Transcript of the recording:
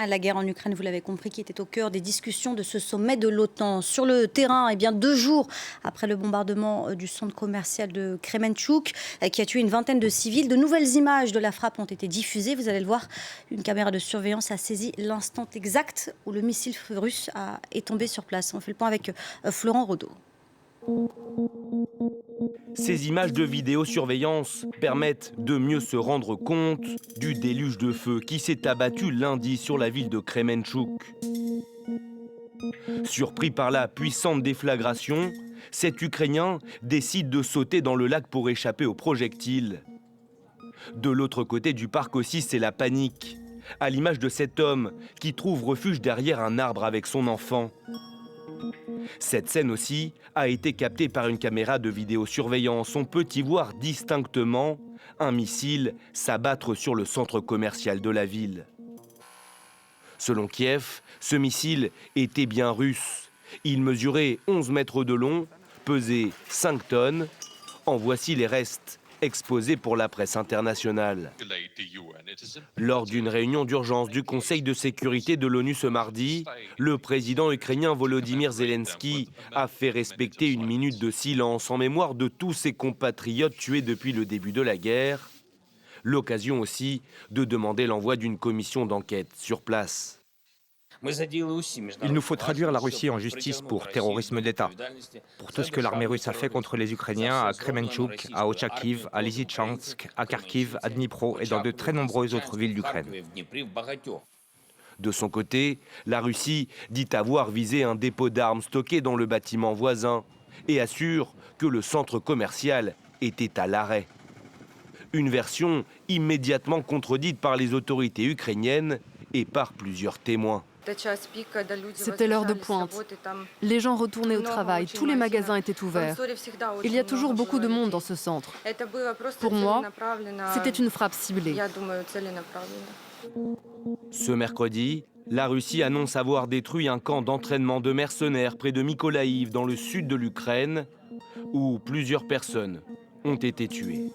La guerre en Ukraine, vous l'avez compris, qui était au cœur des discussions de ce sommet de l'OTAN. Sur le terrain, 2 jours après le bombardement du centre commercial de Kremenchuk, qui a tué une vingtaine de civils, de nouvelles images de la frappe ont été diffusées. Vous allez le voir, une caméra de surveillance a saisi l'instant exact où le missile russe est tombé sur place. On fait le point avec Florent Rodeau. Ces images de vidéosurveillance permettent de mieux se rendre compte du déluge de feu qui s'est abattu lundi sur la ville de Kremenchuk. Surpris par la puissante déflagration, cet Ukrainien décide de sauter dans le lac pour échapper aux projectiles. De l'autre côté du parc aussi, c'est la panique, à l'image de cet homme qui trouve refuge derrière un arbre avec son enfant. Cette scène aussi a été captée par une caméra de vidéosurveillance. On peut y voir distinctement un missile s'abattre sur le centre commercial de la ville. Selon Kiev, ce missile était bien russe. Il mesurait 11 mètres de long, pesait 5 tonnes. En voici les restes exposés pour la presse internationale. Lors d'une réunion d'urgence du Conseil de sécurité de l'ONU ce mardi, le président ukrainien Volodymyr Zelensky a fait respecter une minute de silence en mémoire de tous ses compatriotes tués depuis le début de la guerre. L'occasion aussi de demander l'envoi d'une commission d'enquête sur place. Il nous faut traduire la Russie en justice pour terrorisme d'État, pour tout ce que l'armée russe a fait contre les Ukrainiens à Kremenchuk, à Ochakiv, à Lysychansk, à Kharkiv, à Dnipro et dans de très nombreuses autres villes d'Ukraine. De son côté, la Russie dit avoir visé un dépôt d'armes stocké dans le bâtiment voisin et assure que le centre commercial était à l'arrêt. Une version immédiatement contredite par les autorités ukrainiennes et par plusieurs témoins. C'était l'heure de pointe. Les gens retournaient au travail, tous les magasins étaient ouverts. Il y a toujours beaucoup de monde dans ce centre. Pour moi, c'était une frappe ciblée. Ce mercredi, la Russie annonce avoir détruit un camp d'entraînement de mercenaires près de Mykolaïv, dans le sud de l'Ukraine, où plusieurs personnes ont été tuées.